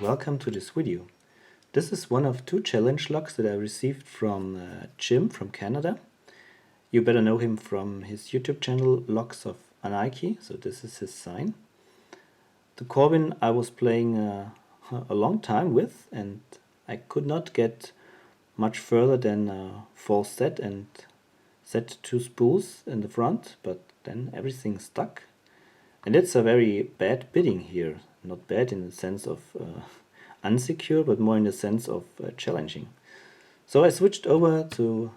welcome to this video. This is one of two challenge locks that I received from Jim from Canada. You better know him from his YouTube channel Locks of Anarchy, so this is his sign. The Corbin I was playing a long time with, and I could not get much further than a false set and set two spools in the front, but then everything stuck. And it's a very bad bidding here. Not bad in the sense of unsecure, but more in the sense of challenging. So I switched over to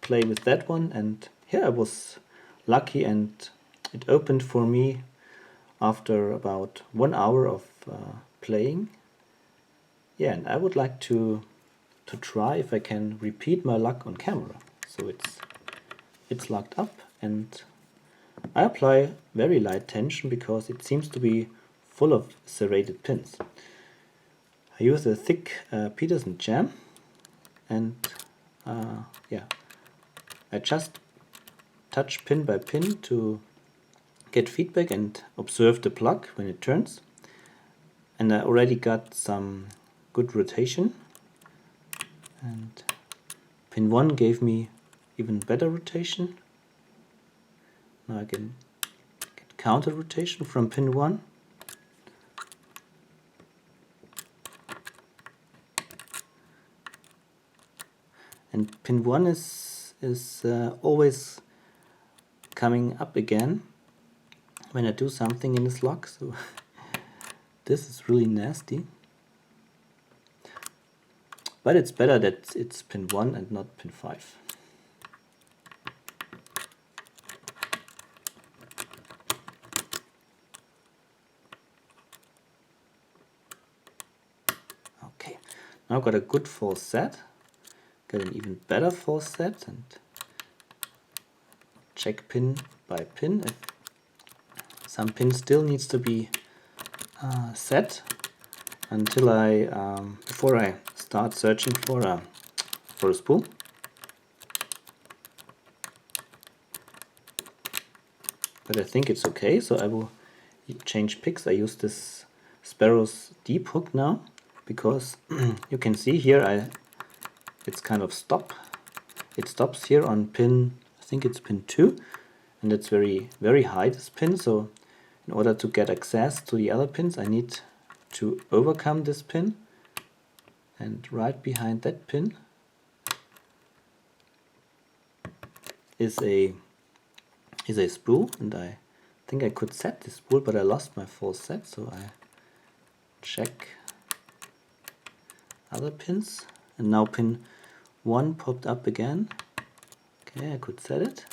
play with that one, and here I was lucky and it opened for me after about 1 hour of playing. Yeah, and I would like to try if I can repeat my luck on camera. So it's locked up, and I apply very light tension because it seems to be full of serrated pins. I use a thick Peterson jam, and yeah, I just touch pin by pin to get feedback and observe the plug when it turns. And I already got some good rotation, and pin 1 gave me even better rotation. Now I can get counter rotation from pin 1. And pin 1 is always coming up again when I do something in this lock, so this is really nasty. But it's better that it's pin 1 and not pin 5. Okay, now I've got a good false set. Get an even better false set and check pin by pin if some pin still needs to be set until before I start searching for a spool. But I think it's okay, so I will change picks. I use this Sparrow's deep hook now because you can see here it's kind of it stops here on pin, I think it's pin 2, and it's very high, this pin, so in order to get access to the other pins I need to overcome this pin, and right behind that pin is a spool, and I think I could set this spool, but I lost my false set, so I check other pins, and now pin 1 popped up again. Okay, I could set it.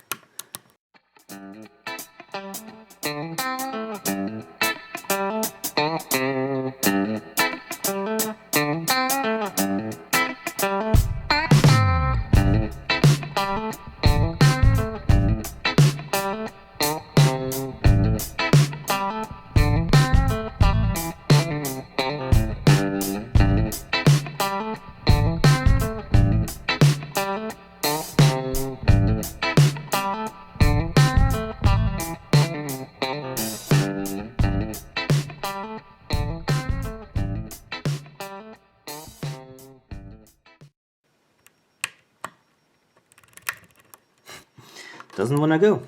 Doesn't wanna go.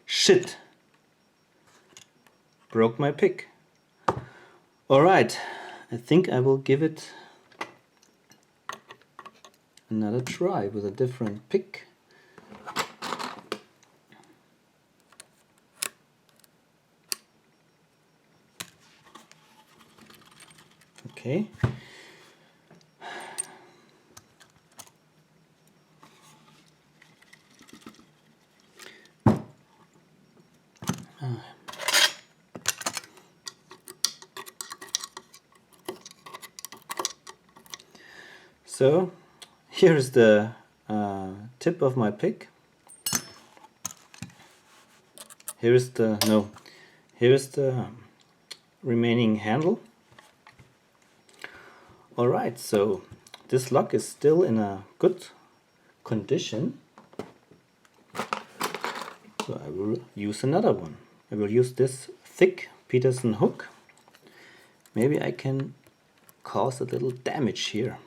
Shit. Broke my pick. Alright, I think I will give it another try with a different pick. Okay. So here's the tip of my pick. Here's the remaining handle. Alright, so this lock is still in a good condition. So I will use another one. I will use this thick Peterson hook. maybe I can cause a little damage here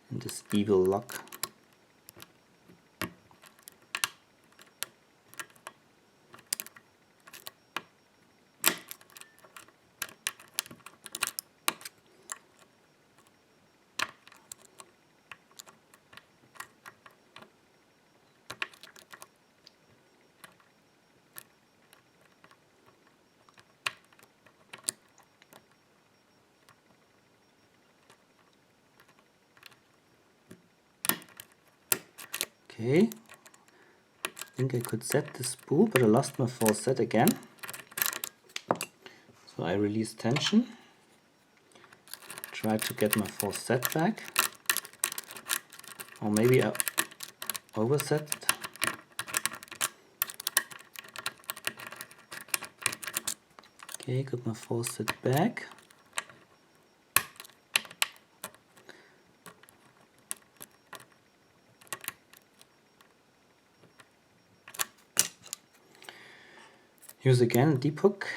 in this evil lock. Okay, I think I could set the spool, but I lost my false set again. So I release tension, try to get my false set back, or maybe I overset it. Okay, got my false set back. Use again a deep hook.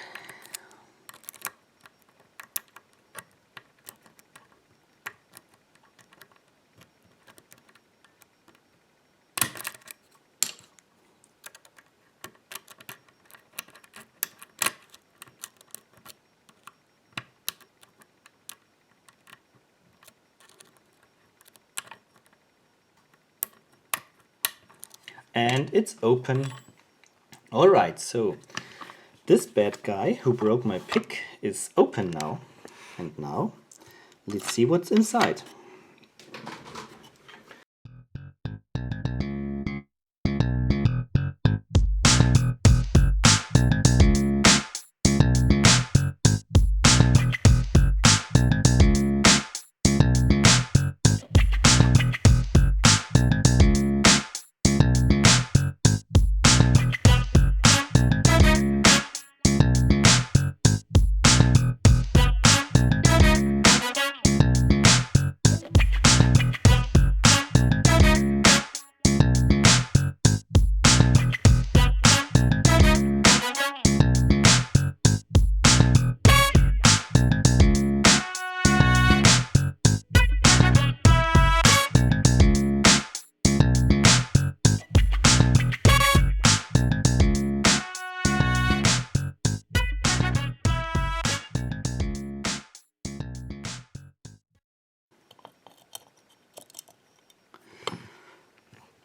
And it's open. Alright, so this bad guy who broke my pick is open now. And now, let's see what's inside.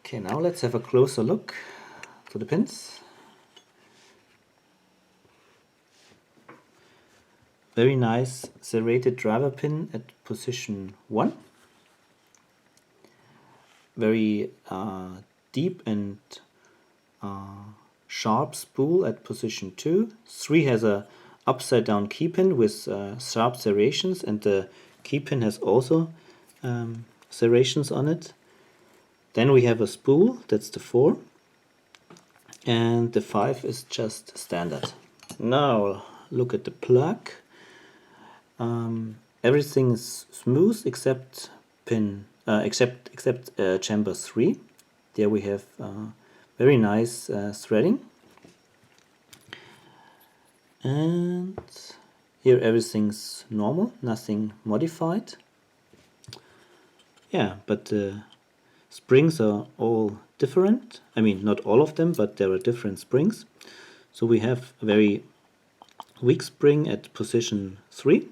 Okay, now let's have a closer look to the pins. Very nice serrated driver pin at position 1. Very deep and sharp spool at position 2. 3 has a upside down key pin with sharp serrations, and the key pin has also serrations on it. Then we have a spool, that's the 4, and the 5 is just standard. Now look at the plug. Everything is smooth except chamber 3. There we have very nice threading, and here everything's normal, nothing modified. Yeah, but the springs are all different. I mean, not all of them, but there are different springs. So we have a very weak spring at position 3.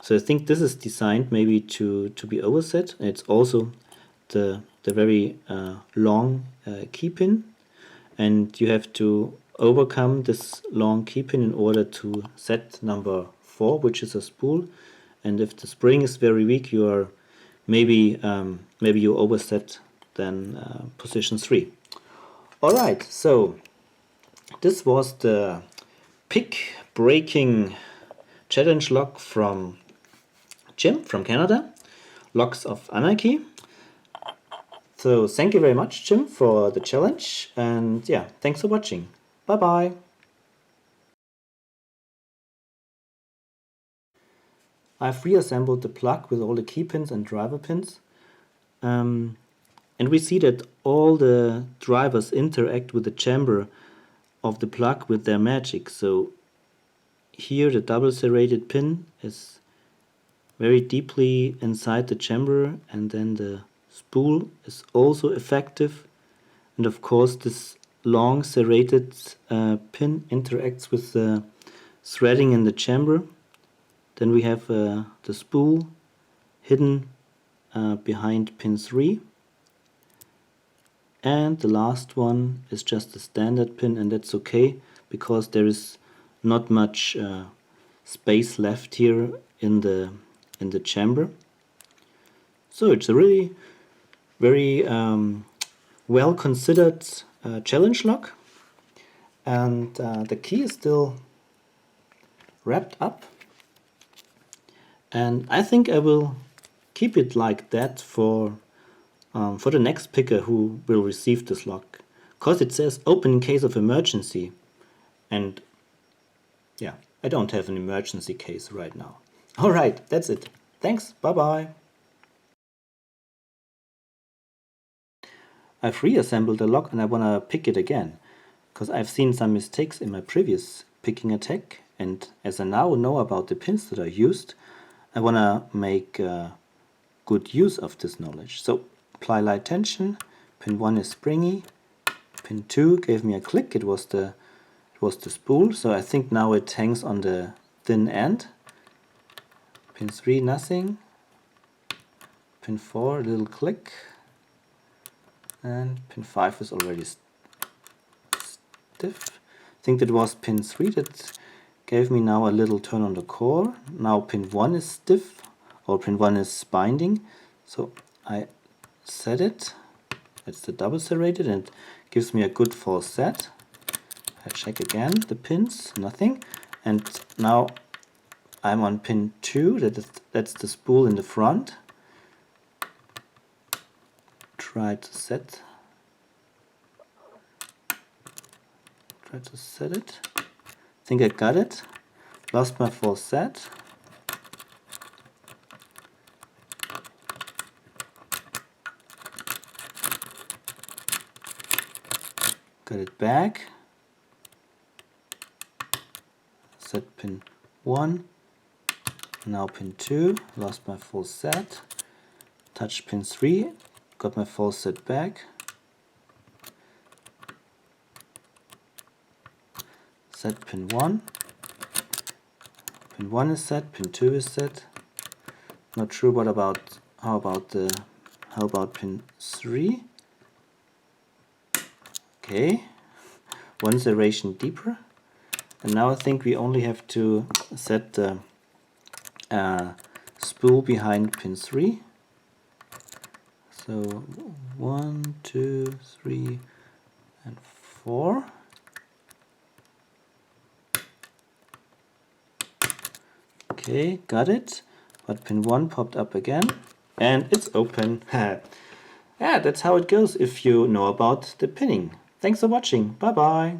So I think this is designed maybe to be overset. It's also the very long key pin, and you have to overcome this long key pin in order to set number 4, which is a spool. And if the spring is very weak, you are maybe you overset then position 3. Alright, so this was the pick breaking challenge lock from Jim from Canada, Locks of Anarchy. So thank you very much, Jim, for the challenge, and yeah, thanks for watching. Bye bye. I've reassembled the plug with all the key pins and driver pins, and we see that all the drivers interact with the chamber of the plug with their magic. So here the double serrated pin is very deeply inside the chamber, and then the spool is also effective, and of course this long serrated pin interacts with the threading in the chamber. Then we have the spool hidden behind pin 3, and the last one is just a standard pin, and that's okay because there is not much space left here in the chamber. So it's a really very well considered challenge lock, and the key is still wrapped up, and I think I will keep it like that for the next picker who will receive this lock, because it says open in case of emergency, and yeah, I don't have an emergency case right now. Alright, that's it. Thanks, bye bye. I've reassembled the lock and I wanna pick it again, because I've seen some mistakes in my previous picking attack, and as I now know about the pins that I used, I wanna make good use of this knowledge. So apply light tension, pin 1 is springy, pin 2 gave me a click, it was the spool, so I think now it hangs on the thin end. Pin 3 nothing, pin 4 a little click, and pin 5 is already stiff. I think that was pin 3 that gave me now a little turn on the core. Now pin 1 is stiff, or pin 1 is binding, so I set it. It's the double serrated and gives me a good false set. I check again the pins, nothing, and now I'm on pin 2, that's the spool in the front. Try to set it. I think I got it. Lost my false set. Got it back. Set pin 1. Now pin 2. Lost my false set. Touch pin 3. Got my false set back. Set pin 1. Pin 1 is set, pin 2 is set. Not sure what about how about pin 3? Okay. One serration deeper. And now I think we only have to set the spool behind pin 3. So 1, 2, 3, and 4. Okay, got it. But pin 1 popped up again, and it's open. Yeah, that's how it goes if you know about the pinning. Thanks for watching. Bye bye.